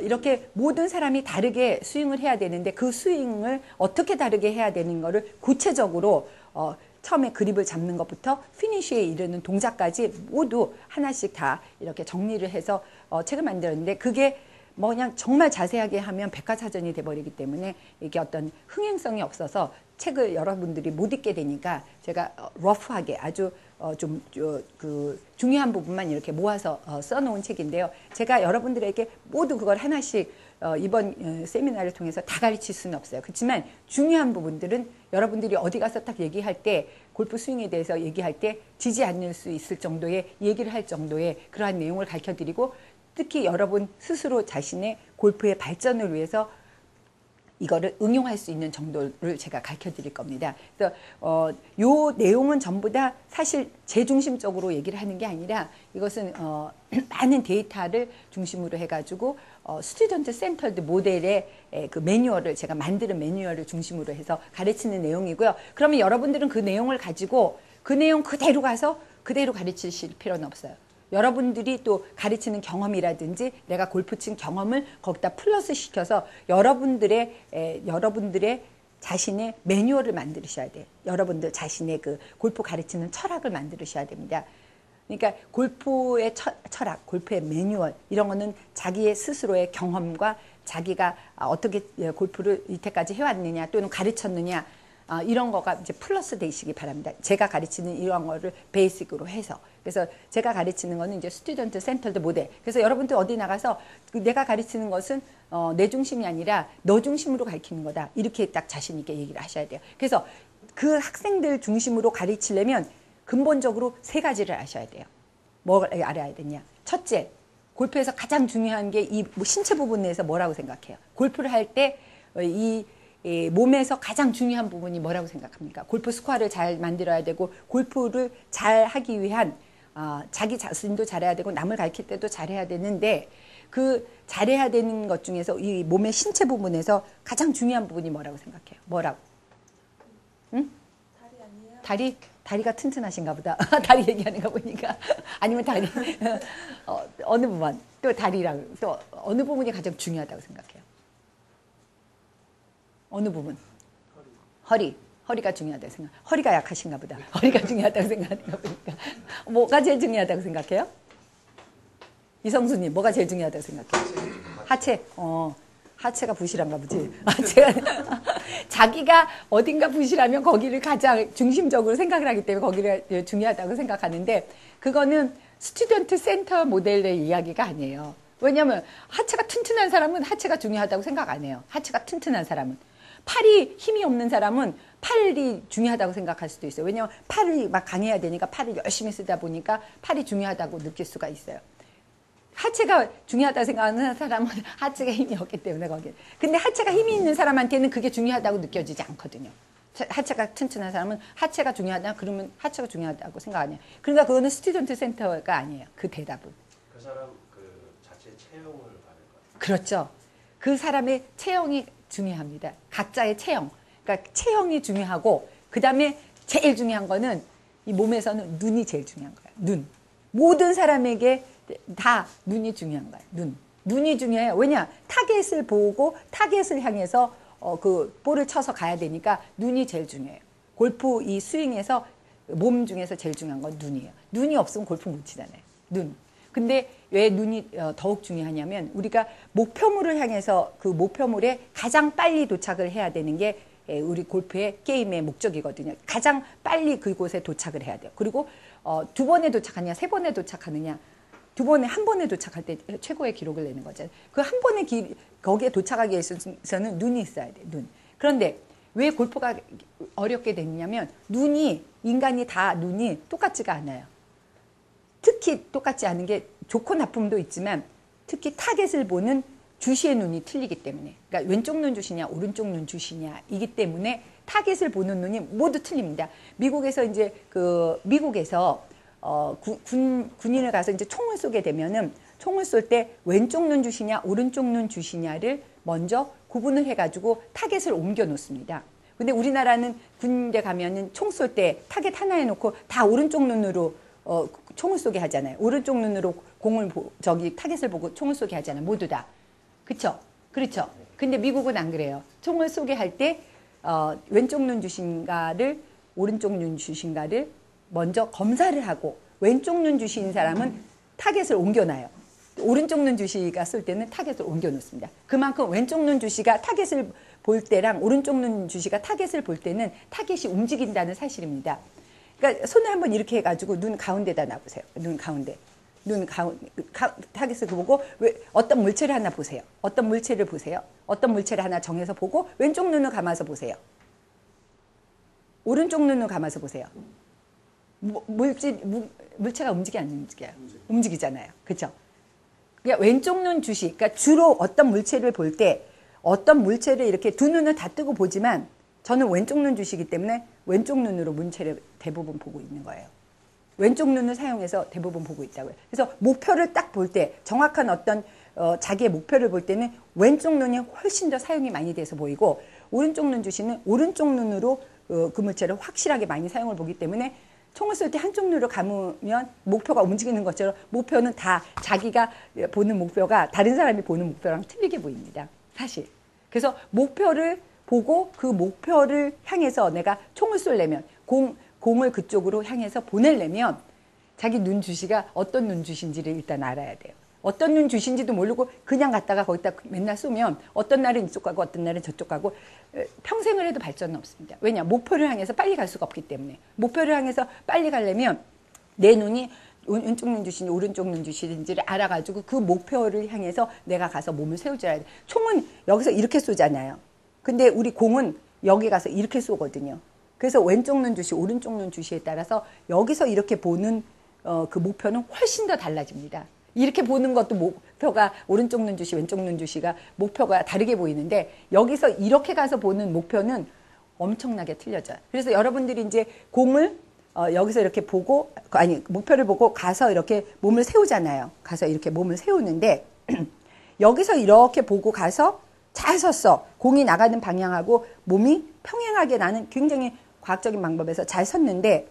이렇게 모든 사람이 다르게 스윙을 해야 되는데 그 스윙을 어떻게 다르게 해야 되는 거를 구체적으로 처음에 그립을 잡는 것부터 피니쉬에 이르는 동작까지 모두 하나씩 다 이렇게 정리를 해서 책을 만들었는데 그게 뭐 그냥 정말 자세하게 하면 백과사전이 돼버리기 때문에 이게 어떤 흥행성이 없어서 책을 여러분들이 못 읽게 되니까 제가 러프하게 아주 좀 그 중요한 부분만 이렇게 모아서 써놓은 책인데요. 제가 여러분들에게 모두 그걸 하나씩 이번 세미나를 통해서 다 가르칠 수는 없어요. 그렇지만 중요한 부분들은 여러분들이 어디 가서 딱 얘기할 때 골프 스윙에 대해서 얘기할 때 지지 않을 수 있을 정도의 얘기를 할 정도의 그러한 내용을 가르쳐드리고 특히 여러분 스스로 자신의 골프의 발전을 위해서 이거를 응용할 수 있는 정도를 제가 가르쳐 드릴 겁니다. 그래서 요 내용은 전부 다 사실 제 중심적으로 얘기를 하는 게 아니라 이것은 많은 데이터를 중심으로 해가지고 스튜던트 센터드 모델의 그 매뉴얼을 제가 만드는 매뉴얼을 중심으로 해서 가르치는 내용이고요. 그러면 여러분들은 그 내용을 가지고 그 내용 그대로 가서 그대로 가르치실 필요는 없어요. 여러분들이 또 가르치는 경험이라든지 내가 골프 친 경험을 거기다 플러스 시켜서 여러분들의 자신의 매뉴얼을 만드셔야 돼요. 여러분들 자신의 그 골프 가르치는 철학을 만드셔야 됩니다. 그러니까 골프의 철학, 골프의 매뉴얼 이런 거는 자기의 스스로의 경험과 자기가 어떻게 골프를 이때까지 해왔느냐 또는 가르쳤느냐 이런 거가 이제 플러스 되시기 바랍니다. 제가 가르치는 이런 거를 베이직으로 해서. 그래서 제가 가르치는 거는 이제 스튜던트 센터드 모델. 그래서 여러분들 어디 나가서 내가 가르치는 것은 내 중심이 아니라 너 중심으로 가르치는 거다. 이렇게 딱 자신 있게 얘기를 하셔야 돼요. 그래서 그 학생들 중심으로 가르치려면 근본적으로 세 가지를 아셔야 돼요. 뭐 알아야 되냐. 첫째, 골프에서 가장 중요한 게 이 신체 부분에서 뭐라고 생각해요? 골프를 할 때 몸에서 가장 중요한 부분이 뭐라고 생각합니까? 골프 스코어를 잘 만들어야 되고 골프를 잘 하기 위한 자기 자신도 잘해야 되고 남을 가르칠 때도 잘해야 되는데 그 잘해야 되는 것 중에서 이 몸의 신체 부분에서 가장 중요한 부분이 뭐라고 생각해요? 뭐라고? 응? 다리 아니에요? 다리가 튼튼하신가 보다. 다리 얘기하는 거 보니까. 아니면 다리. 어느 부분? 또 다리랑 또 어느 부분이 가장 중요하다고 생각해요? 어느 부분? 허리가 중요하다고 생각. 허리가 약하신가 보다. 허리가 중요하다고 생각하는 거 보니까. 뭐가 제일 중요하다고 생각해요? 이성수님, 뭐가 제일 중요하다고 생각해요? 하체. 하체가 부실한가 보지. 자기가 어딘가 부실하면 거기를 가장 중심적으로 생각을 하기 때문에 거기를 중요하다고 생각하는데 그거는 스튜던트 센터 모델의 이야기가 아니에요. 왜냐하면 하체가 튼튼한 사람은 하체가 중요하다고 생각 안 해요. 하체가 튼튼한 사람은. 팔이 힘이 없는 사람은 팔이 중요하다고 생각할 수도 있어요. 왜냐하면 팔이 막 강해야 되니까 팔을 열심히 쓰다 보니까 팔이 중요하다고 느낄 수가 있어요. 하체가 중요하다고 생각하는 사람은 하체가 힘이 없기 때문에 거기에. 근데 하체가 힘이 있는 사람한테는 그게 중요하다고 느껴지지 않거든요. 하체가 튼튼한 사람은 하체가 중요하다 그러면 하체가 중요하다고 생각 안 해요. 그러니까 그거는 스튜던트 센터가 아니에요. 그 대답은. 그 사람 그 자체 체형을 봐야 될 것 같아요. 그렇죠. 그 사람의 체형이 중요합니다. 각자의 체형. 그러니까 체형이 중요하고 그 다음에 제일 중요한 거는 이 몸에서는 눈이 제일 중요한 거예요. 눈. 모든 사람에게 다 눈이 중요한 거예요. 눈이 중요해요. 왜냐? 타겟을 보고 타겟을 향해서 그 볼을 쳐서 가야 되니까 눈이 제일 중요해요. 골프 이 스윙에서 몸 중에서 제일 중요한 건 눈이에요. 눈이 없으면 골프 못 치잖아요. 눈. 근데 왜 눈이 더욱 중요하냐면 우리가 목표물을 향해서 그 목표물에 가장 빨리 도착을 해야 되는 게 우리 골프의 게임의 목적이거든요. 가장 빨리 그곳에 도착을 해야 돼요. 그리고 두 번에 도착하느냐, 세 번에 도착하느냐, 한 번에 도착할 때 최고의 기록을 내는 거잖아요. 그 한 번에 거기에 도착하기 위해서는 눈이 있어야 돼요. 눈. 그런데 왜 골프가 어렵게 됐냐면 인간이 다 눈이 똑같지가 않아요. 특히 똑같지 않은 게 좋고 나쁨도 있지만 특히 타겟을 보는 주시의 눈이 틀리기 때문에 그러니까 왼쪽 눈 주시냐 오른쪽 눈 주시냐 이기 때문에 타겟을 보는 눈이 모두 틀립니다. 미국에서 군인을 가서 이제 총을 쏘게 되면은 총을 쏠 때 왼쪽 눈 주시냐 오른쪽 눈 주시냐를 먼저 구분을 해가지고 타겟을 옮겨 놓습니다. 근데 우리나라는 군대 가면은 총 쏠 때 타겟 하나에 놓고 다 오른쪽 눈으로 총을 쏘게 하잖아요. 오른쪽 눈으로 타겟을 보고 총을 쏘게 하잖아요. 모두 다. 그쵸? 그렇죠. 근데 미국은 안 그래요. 총을 쏘게 할 때 왼쪽 눈 주신가를 오른쪽 눈 주신가를 먼저 검사를 하고 왼쪽 눈 주신 사람은 타겟을 옮겨놔요. 오른쪽 눈 주시가 쏠 때는 타겟을 옮겨 놓습니다. 그만큼 왼쪽 눈 주시가 타겟을 볼 때랑 오른쪽 눈 주시가 타겟을 볼 때는 타겟이 움직인다는 사실입니다. 그러니까 손을 한번 이렇게 해가지고 눈 가운데다 놔보세요. 눈 가운데. 타겟을 보고 어떤 물체를 하나 보세요. 어떤 물체를 보세요. 어떤 물체를 하나 정해서 보고 왼쪽 눈을 감아서 보세요. 오른쪽 눈을 감아서 보세요. 물체가 움직여 안 움직여요? 움직이잖아요. 그렇죠? 그러니까 왼쪽 눈 주시, 그러니까 주로 어떤 물체를 볼 때 어떤 물체를 이렇게 두 눈을 다 뜨고 보지만 저는 왼쪽 눈 주시기 때문에 왼쪽 눈으로 물체를 대부분 보고 있는 거예요. 왼쪽 눈을 사용해서 대부분 보고 있다고요. 그래서 목표를 딱 볼 때 정확한 어떤 자기의 목표를 볼 때는 왼쪽 눈이 훨씬 더 사용이 많이 돼서 보이고 오른쪽 눈 주시는 오른쪽 눈으로 그 물체를 확실하게 많이 사용을 보기 때문에 총을 쏠 때 한쪽 눈으로 감으면 목표가 움직이는 것처럼 목표는 다 자기가 보는 목표가 다른 사람이 보는 목표랑 틀리게 보입니다. 사실. 그래서 목표를 보고 그 목표를 향해서 내가 총을 쏠려면 공을 그쪽으로 향해서 보내려면 자기 눈 주시가 어떤 눈 주신지를 일단 알아야 돼요. 어떤 눈 주신지도 모르고 그냥 갔다가 거기다 맨날 쏘면 어떤 날은 이쪽 가고 어떤 날은 저쪽 가고 평생을 해도 발전은 없습니다. 왜냐? 목표를 향해서 빨리 갈 수가 없기 때문에. 목표를 향해서 빨리 가려면 내 눈이 왼쪽 눈 주신지 오른쪽 눈 주신지를 알아가지고 그 목표를 향해서 내가 가서 몸을 세워줘야 돼. 총은 여기서 이렇게 쏘잖아요. 근데 우리 공은 여기 가서 이렇게 쏘거든요. 그래서 왼쪽 눈 주시, 오른쪽 눈 주시에 따라서 여기서 이렇게 보는 그 목표는 훨씬 더 달라집니다. 이렇게 보는 것도 목표가 오른쪽 눈 주시, 왼쪽 눈 주시가 목표가 다르게 보이는데 여기서 이렇게 가서 보는 목표는 엄청나게 틀려져요. 그래서 여러분들이 이제 공을 여기서 이렇게 보고 목표를 보고 가서 이렇게 몸을 세우잖아요. 가서 이렇게 몸을 세우는데 여기서 이렇게 보고 가서 잘 섰어. 공이 나가는 방향하고 몸이 평행하게 나는 굉장히 과학적인 방법에서 잘 섰는데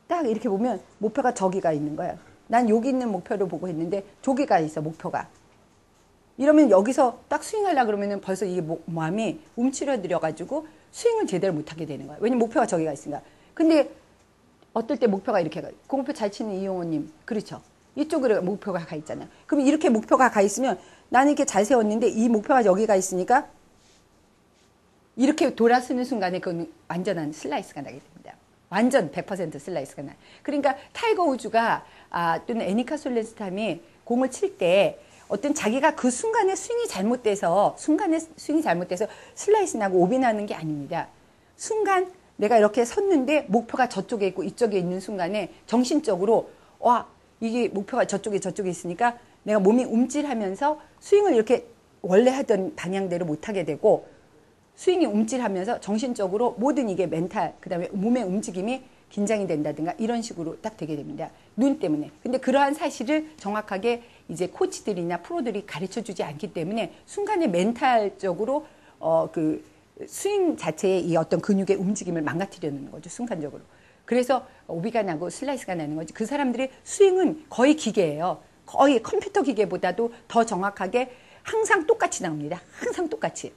딱 이렇게 보면 목표가 저기가 있는 거예요. 난 여기 있는 목표를 보고 했는데 저기가 있어 목표가. 이러면 여기서 딱 스윙하려고 그러면 벌써 이게 마음이 움츠러들여가지고 스윙을 제대로 못하게 되는 거예요. 왜냐면 목표가 저기가 있으니까. 근데 어떨 때 목표가 이렇게 가요. 공표 잘 치는 이용호님 그렇죠. 이쪽으로 목표가 가 있잖아요. 그럼 이렇게 목표가 가 있으면 나는 이렇게 잘 세웠는데 이 목표가 여기가 있으니까 이렇게 돌아서는 순간에 그건 완전한 슬라이스가 나게 됩니다. 완전 100% 슬라이스가 나요. 그러니까 타이거 우즈가 또는 애니카 솔렌스탐이 공을 칠 때 어떤 자기가 그 순간에 스윙이 잘못돼서 슬라이스 나고 오비 나는 게 아닙니다. 순간 내가 이렇게 섰는데 목표가 저쪽에 있고 이쪽에 있는 순간에 정신적으로 와 이게 목표가 저쪽에 있으니까 내가 몸이 움찔하면서 스윙을 이렇게 원래 하던 방향대로 못하게 되고 스윙이 움찔하면서 정신적으로 모든 이게 멘탈 그다음에 몸의 움직임이 긴장이 된다든가 이런 식으로 딱 되게 됩니다. 눈 때문에. 근데 그러한 사실을 정확하게 이제 코치들이나 프로들이 가르쳐주지 않기 때문에 순간에 멘탈적으로 그 스윙 자체의 이 어떤 근육의 움직임을 망가뜨리는 거죠. 순간적으로. 그래서 오비가 나고 슬라이스가 나는 거지. 그 사람들의 스윙은 거의 기계예요. 거의 컴퓨터 기계보다도 더 정확하게 항상 똑같이 나옵니다. 항상 똑같이.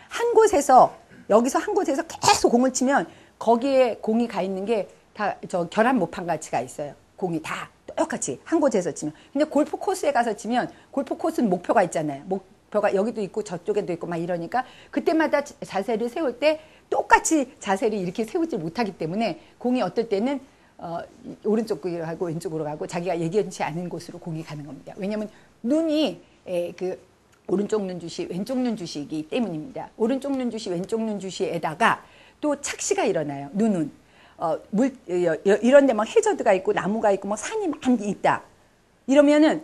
한 곳에서 여기서 한 곳에서 계속 공을 치면 거기에 공이 가 있는 게 다 저 결합 모판 가치가 있어요. 공이 다 똑같이 한 곳에서 치면. 근데 골프 코스에 가서 치면 골프 코스는 목표가 있잖아요. 목표가 여기도 있고 저쪽에도 있고 막 이러니까 그때마다 자세를 세울 때 똑같이 자세를 이렇게 세우지 못하기 때문에 공이 어떨 때는 오른쪽으로 가고 왼쪽으로 가고 자기가 예기치 않은 곳으로 공이 가는 겁니다. 왜냐하면 눈이 그 오른쪽 눈 주시, 왼쪽 눈 주시이기 때문입니다. 오른쪽 눈 주시, 왼쪽 눈 주시에다가 또 착시가 일어나요. 눈은 이런 데 막 해저드가 있고 나무가 있고 뭐 산이 많이 있다. 이러면은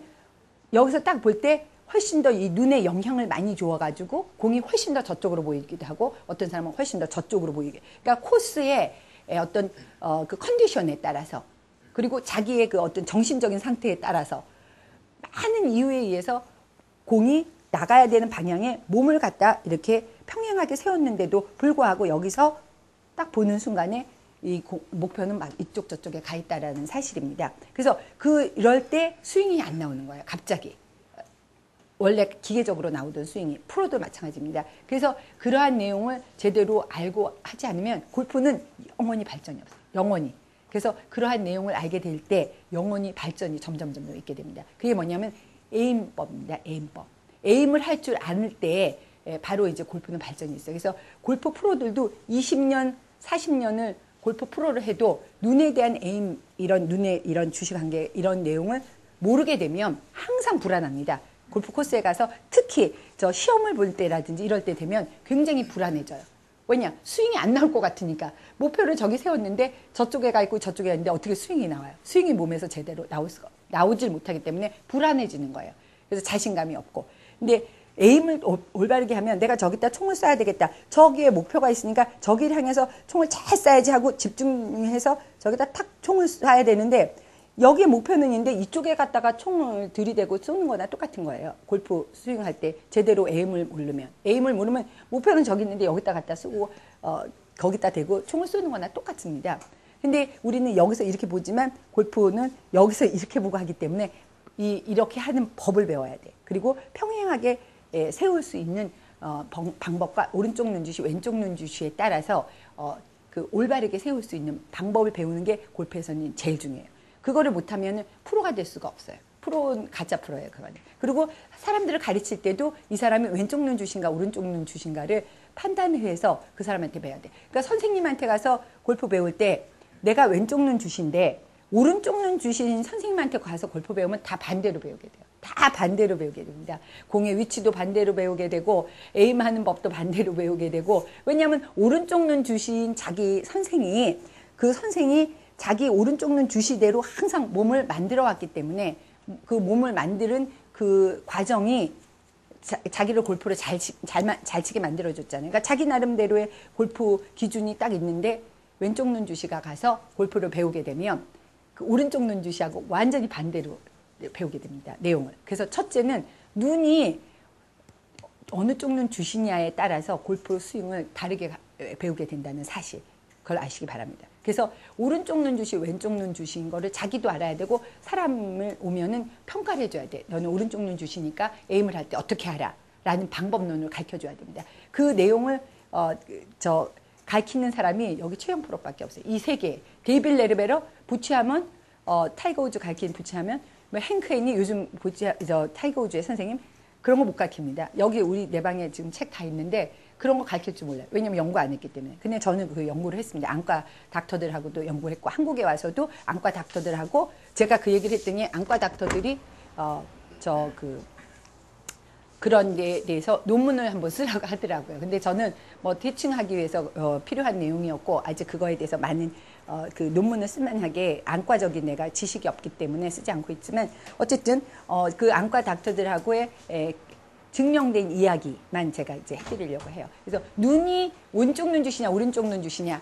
여기서 딱 볼 때 훨씬 더 이 눈에 영향을 많이 줘가지고 공이 훨씬 더 저쪽으로 보이기도 하고 어떤 사람은 훨씬 더 저쪽으로 보이게. 그러니까 코스의 어떤 그 컨디션에 따라서 그리고 자기의 그 어떤 정신적인 상태에 따라서 많은 이유에 의해서 공이 나가야 되는 방향에 몸을 갖다 이렇게 평행하게 세웠는데도 불구하고 여기서 딱 보는 순간에 이 목표는 막 이쪽 저쪽에 가 있다라는 사실입니다. 그래서 이럴 때 스윙이 안 나오는 거예요. 갑자기. 원래 기계적으로 나오던 스윙이 프로도 마찬가지입니다. 그래서 그러한 내용을 제대로 알고 하지 않으면 골프는 영원히 발전이 없어요. 영원히. 그래서 그러한 내용을 알게 될 때 영원히 발전이 점점 있게 됩니다. 그게 뭐냐면 에임법입니다. 에임법. 에임을 할 줄 아는 때 바로 이제 골프는 발전이 있어요. 그래서 골프 프로들도 20년, 40년을 골프 프로를 해도 눈에 대한 에임, 이런 주식관계, 이런 내용을 모르게 되면 항상 불안합니다. 골프 코스에 가서 특히 저 시험을 볼 때라든지 이럴 때 되면 굉장히 불안해져요. 왜냐? 스윙이 안 나올 것 같으니까. 목표를 저기 세웠는데 저쪽에 가 있고 저쪽에 있는데 어떻게 스윙이 나와요? 스윙이 몸에서 제대로 나오질 못하기 때문에 불안해지는 거예요. 그래서 자신감이 없고. 근데 에임을 올바르게 하면 내가 저기다 총을 쏴야 되겠다. 저기에 목표가 있으니까 저기를 향해서 총을 잘 쏴야지 하고 집중해서 저기다 탁 총을 쏴야 되는데 여기에 목표는 있는데 이쪽에 갖다가 총을 들이대고 쏘는 거나 똑같은 거예요. 골프 스윙할 때 제대로 에임을 모르면 목표는 저기 있는데 여기다 갖다 쏘고 거기다 대고 총을 쏘는 거나 똑같습니다. 근데 우리는 여기서 이렇게 보지만 골프는 여기서 이렇게 보고 하기 때문에 이렇게 하는 법을 배워야 돼. 그리고 평행하게 세울 수 있는 방법과 오른쪽 눈주시, 왼쪽 눈주시에 따라서 그 올바르게 세울 수 있는 방법을 배우는 게 골프에서는 제일 중요해요. 그거를 못하면 프로가 될 수가 없어요. 프로는 가짜 프로예요, 그거는. 그리고 사람들을 가르칠 때도 이 사람이 왼쪽 눈주신가 오른쪽 눈주신가를 판단을 해서 그 사람한테 배워야 돼. 그러니까 선생님한테 가서 골프 배울 때 내가 왼쪽 눈주신데 오른쪽 눈주신 선생님한테 가서 골프 배우면 다 반대로 배우게 돼요. 다 반대로 배우게 됩니다. 공의 위치도 반대로 배우게 되고 에임하는 법도 반대로 배우게 되고 왜냐하면 오른쪽 눈 주신 자기 선생이 자기 오른쪽 눈 주시대로 항상 몸을 만들어 왔기 때문에 그 몸을 만드는 그 과정이 자기를 골프를 잘 치게 만들어줬잖아요. 그러니까 자기 나름대로의 골프 기준이 딱 있는데 왼쪽 눈 주시가 가서 골프를 배우게 되면 그 오른쪽 눈 주시하고 완전히 반대로 배우게 됩니다. 내용을. 그래서 첫째는 눈이 어느 쪽 눈 주시냐에 따라서 골프 스윙을 다르게 배우게 된다는 사실. 그걸 아시기 바랍니다. 그래서 오른쪽 눈 주시, 왼쪽 눈 주시인 거를 자기도 알아야 되고 사람을 오면은 평가를 해줘야 돼. 너는 오른쪽 눈 주시니까 에임을 할 때 어떻게 하라. 라는 방법론을 가르쳐줘야 됩니다. 그 내용을 가르치는 사람이 여기 최영 프로밖에 없어요. 이 세 개. 데이빌 레르베러, 부치하면 타이거 우즈 가르치는 부치하면 뭐 행크 앤이 요즘 타이거 우즈의 선생님 그런 거 못 가르칩니다. 여기 우리 내 방에 지금 책 다 있는데 그런 거 가르칠 줄 몰라요. 왜냐면 연구 안 했기 때문에. 근데 저는 그 연구를 했습니다. 안과 닥터들하고도 연구를 했고 한국에 와서도 안과 닥터들하고 제가 그 얘기를 했더니 안과 닥터들이 그런 데에 대해서 논문을 한번 쓰라고 하더라고요. 근데 저는 뭐 대충하기 위해서 필요한 내용이었고 아직 그거에 대해서 많은 그 논문을 쓸만하게 안과적인 내가 지식이 없기 때문에 쓰지 않고 있지만 어쨌든 그 안과 닥터들하고의 증명된 이야기만 제가 이제 해드리려고 해요. 그래서 눈이 왼쪽 눈 주시냐 오른쪽 눈 주시냐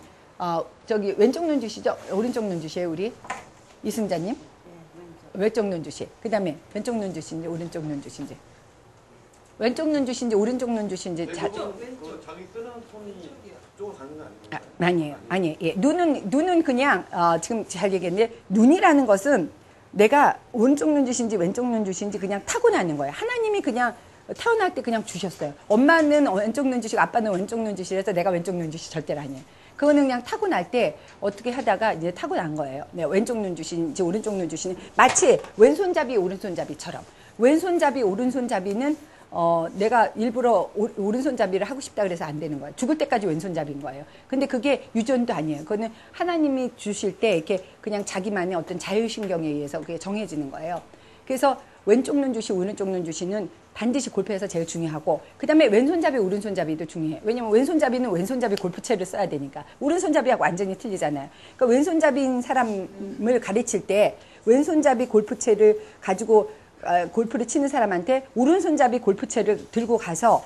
저기 왼쪽 눈 주시죠? 오른쪽 눈 주시에요 우리 이승자님? 왼쪽 눈 주시. 그 다음에 왼쪽 눈 주신지 오른쪽 눈 주신지 왼쪽 눈 주신지 오른쪽 눈 주신지 자기 끄는 손이 쪽으로 가는 거 아니에요? 아니에요. 예. 눈은 그냥 지금 잘 얘기했는데 눈이라는 것은 내가 오른쪽 눈 주신지 왼쪽 눈 주신지 그냥 타고나는 거예요. 하나님이 그냥 태어날 때 그냥 주셨어요. 엄마는 왼쪽 눈 주시고 아빠는 왼쪽 눈 주시라서 내가 왼쪽 눈 주시 절대로 아니에요. 그거는 그냥 타고날 때 어떻게 하다가 이제 타고난 거예요. 네, 왼쪽 눈 주신지 오른쪽 눈 주시는 마치 왼손잡이 오른손잡이처럼 왼손잡이 오른손잡이는 내가 일부러 오른손잡이를 하고 싶다 그래서 안 되는 거예요. 죽을 때까지 왼손잡이인 거예요. 근데 그게 유전도 아니에요. 그거는 하나님이 주실 때 이렇게 그냥 자기만의 어떤 자율신경에 의해서 그게 정해지는 거예요. 그래서 왼쪽 눈 주시, 오른쪽 눈 주시는 반드시 골프에서 제일 중요하고 그 다음에 왼손잡이, 오른손잡이도 중요해요. 왜냐면 왼손잡이는 왼손잡이 골프채를 써야 되니까 오른손잡이하고 완전히 틀리잖아요. 그러니까 왼손잡이인 사람을 가르칠 때 왼손잡이 골프채를 가지고 골프를 치는 사람한테 오른손잡이 골프채를 들고 가서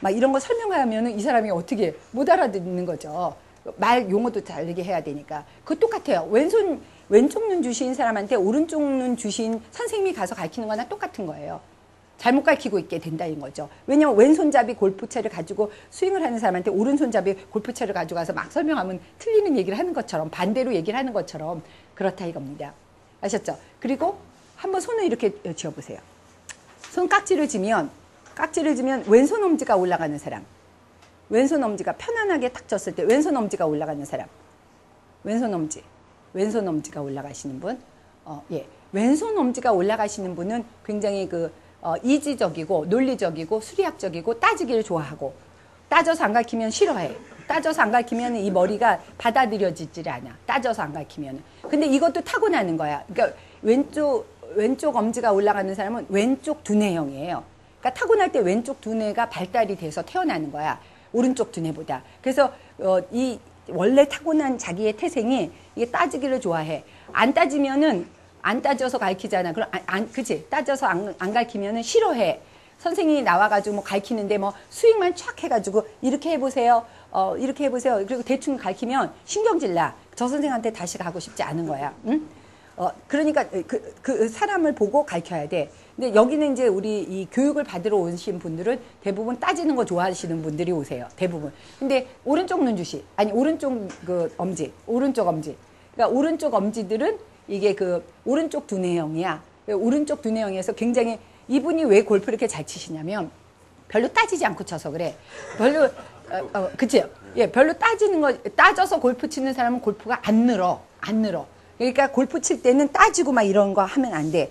막 이런 거 설명하면은 이 사람이 어떻게 못 알아듣는 거죠. 말 용어도 다르게 해야 되니까. 그거 똑같아요. 왼쪽 눈 주신 사람한테 오른쪽 눈 주신 선생님이 가서 가르치는 거나 똑같은 거예요. 잘못 가르치고 있게 된다는 거죠. 왜냐면 왼손잡이 골프채를 가지고 스윙을 하는 사람한테 오른손잡이 골프채를 가지고 가서 막 설명하면 틀리는 얘기를 하는 것처럼, 반대로 얘기를 하는 것처럼 그렇다 이겁니다. 아셨죠? 그리고 한번 손을 이렇게 쥐어보세요. 손 깍지를 쥐면 왼손 엄지가 올라가는 사람, 왼손 엄지가 편안하게 탁 졌을 때 왼손 엄지가 올라가는 사람, 왼손 엄지가 올라가시는 분, 예, 왼손 엄지가 올라가시는 분은 굉장히 이지적이고 논리적이고 수리학적이고 따지기를 좋아하고, 따져서 안 가르치면 싫어해. 따져서 안 가르치면 이 머리가 받아들여지질 않아. 따져서 안 가르치면. 근데 이것도 타고나는 거야. 그러니까 왼쪽 엄지가 올라가는 사람은 왼쪽 두뇌형이에요. 그러니까 타고날 때 왼쪽 두뇌가 발달이 돼서 태어나는 거야. 오른쪽 두뇌보다. 그래서 이 원래 타고난 자기의 태생이 이게 따지기를 좋아해. 안 따져서 가르치잖아. 그럼 그치? 따져서 안 가르치면은 싫어해. 선생님이 나와가지고 뭐 가르치는데 뭐 스윙만 촥 해가지고 이렇게 해보세요. 이렇게 해보세요. 그리고 대충 가르치면 신경질 나. 저 선생한테 다시 가고 싶지 않은 거야. 응? 그러니까 그 사람을 보고 가르쳐야 돼. 근데 여기는 이제 우리 이 교육을 받으러 오신 분들은 대부분 따지는 거 좋아하시는 분들이 오세요. 대부분. 근데 오른쪽 눈주시, 아니 오른쪽 엄지. 그러니까 오른쪽 엄지들은 이게 오른쪽 두뇌형이야. 오른쪽 두뇌형에서 굉장히 이분이 왜 골프 이렇게 잘 치시냐면 별로 따지지 않고 쳐서 그래. 별로 그치? 예, 별로 따져서 골프 치는 사람은 골프가 안 늘어. 그러니까 골프 칠 때는 따지고 막 이런 거 하면 안 돼.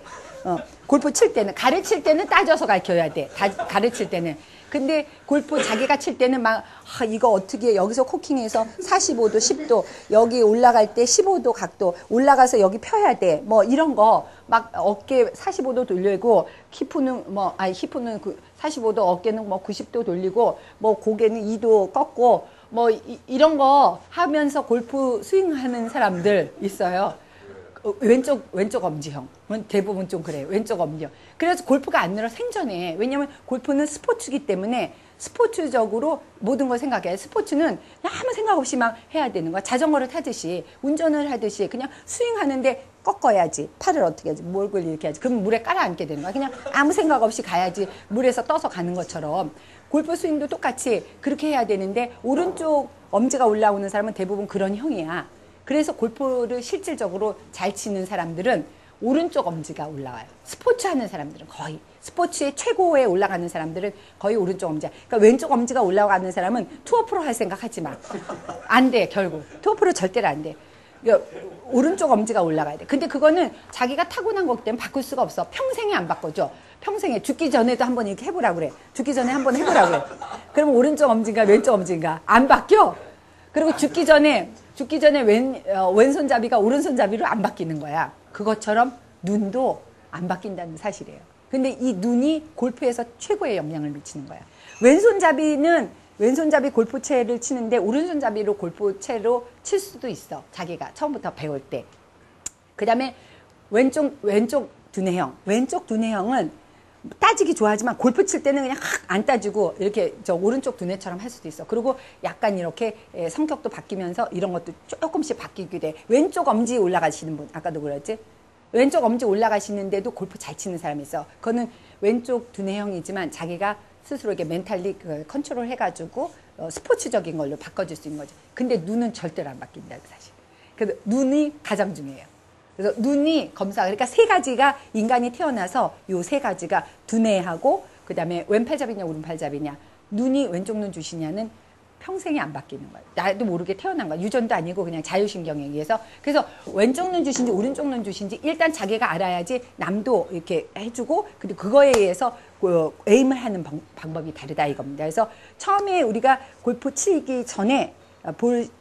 골프 칠 때는, 가르칠 때는 따져서 가르쳐야 돼. 가르칠 때는. 근데 골프 자기가 칠 때는 막, 이거 어떻게 여기서 코킹해서 45도, 10도, 여기 올라갈 때 15도 각도, 올라가서 여기 펴야 돼. 뭐 이런 거, 막 어깨 45도 돌리고, 히프는 45도, 어깨는 뭐 90도 돌리고, 뭐 고개는 2도 꺾고, 뭐 이런 거 하면서 골프 스윙하는 사람들 있어요. 왼쪽 엄지형. 대부분 좀 그래요. 왼쪽 엄지형. 그래서 골프가 안 늘어 생전에. 왜냐면 골프는 스포츠이기 때문에 스포츠적으로 모든 걸 생각해. 스포츠는 아무 생각 없이 막 해야 되는 거야. 자전거를 타듯이, 운전을 하듯이 그냥 스윙하는데 꺾어야지. 팔을 어떻게 하지? 몰골 이렇게 하지. 그럼 물에 깔아앉게 되는 거야. 그냥 아무 생각 없이 가야지. 물에서 떠서 가는 것처럼. 골프 스윙도 똑같이 그렇게 해야 되는데 오른쪽 엄지가 올라오는 사람은 대부분 그런 형이야. 그래서 골프를 실질적으로 잘 치는 사람들은 오른쪽 엄지가 올라와요. 스포츠 하는 사람들은 거의. 스포츠의 최고에 올라가는 사람들은 거의 오른쪽 엄지야. 그러니까 왼쪽 엄지가 올라가는 사람은 투어 프로 할 생각 하지 마. 안 돼, 결국. 투어 프로 절대로 안 돼. 그러니까 오른쪽 엄지가 올라가야 돼. 근데 그거는 자기가 타고난 거기 때문에 바꿀 수가 없어. 평생에 안 바꿔줘. 평생에. 죽기 전에도 한번 이렇게 해보라 그래. 죽기 전에 한번 해보라 그래. 그러면 오른쪽 엄지인가 왼쪽 엄지인가 안 바뀌어. 그리고 죽기 전에 왼손잡이가 오른손잡이로 안 바뀌는 거야. 그것처럼 눈도 안 바뀐다는 사실이에요. 근데 이 눈이 골프에서 최고의 영향을 미치는 거야. 왼손잡이 골프채를 치는데 오른손잡이로 골프채로 칠 수도 있어. 자기가 처음부터 배울 때. 그 다음에 왼쪽 두뇌형. 왼쪽 두뇌형은 따지기 좋아하지만 골프 칠 때는 그냥 안 따지고 이렇게 오른쪽 두뇌처럼 할 수도 있어. 그리고 약간 이렇게 성격도 바뀌면서 이런 것도 조금씩 바뀌게 돼. 왼쪽 엄지 올라가시는 분, 아까도 그랬지? 왼쪽 엄지 올라가시는데도 골프 잘 치는 사람이 있어. 그거는 왼쪽 두뇌형이지만 자기가 스스로 이렇게 멘탈리 컨트롤 해가지고 스포츠적인 걸로 바꿔줄 수 있는 거지. 근데 눈은 절대로 안 바뀐다는 사실. 그래서 눈이 가장 중요해요. 그래서 눈이 검사, 그러니까 세 가지가 인간이 태어나서 요 세 가지가 두뇌하고 그 다음에 왼팔잡이냐 오른팔잡이냐, 눈이 왼쪽 눈 주시냐는 평생에 안 바뀌는 거예요. 나도 모르게 태어난 거야. 유전도 아니고 그냥 자율신경에 의해서. 그래서 왼쪽 눈 주신지 오른쪽 눈 주신지 일단 자기가 알아야지 남도 이렇게 해주고, 그리고 그거에 의해서 에임을 하는 방법이 다르다 이겁니다. 그래서 처음에 우리가 골프 치기 전에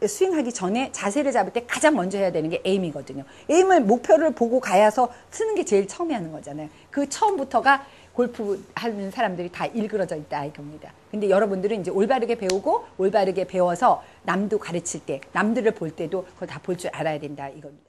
스윙하기 전에 자세를 잡을 때 가장 먼저 해야 되는 게 에임이거든요. 에임을 목표를 보고 가야서 쓰는 게 제일 처음에 하는 거잖아요. 그 처음부터가 골프 하는 사람들이 다 일그러져 있다 이겁니다. 근데 여러분들은 이제 올바르게 배우고 올바르게 배워서 남도 가르칠 때, 남들을 볼 때도 그걸 다 볼 줄 알아야 된다 이겁니다.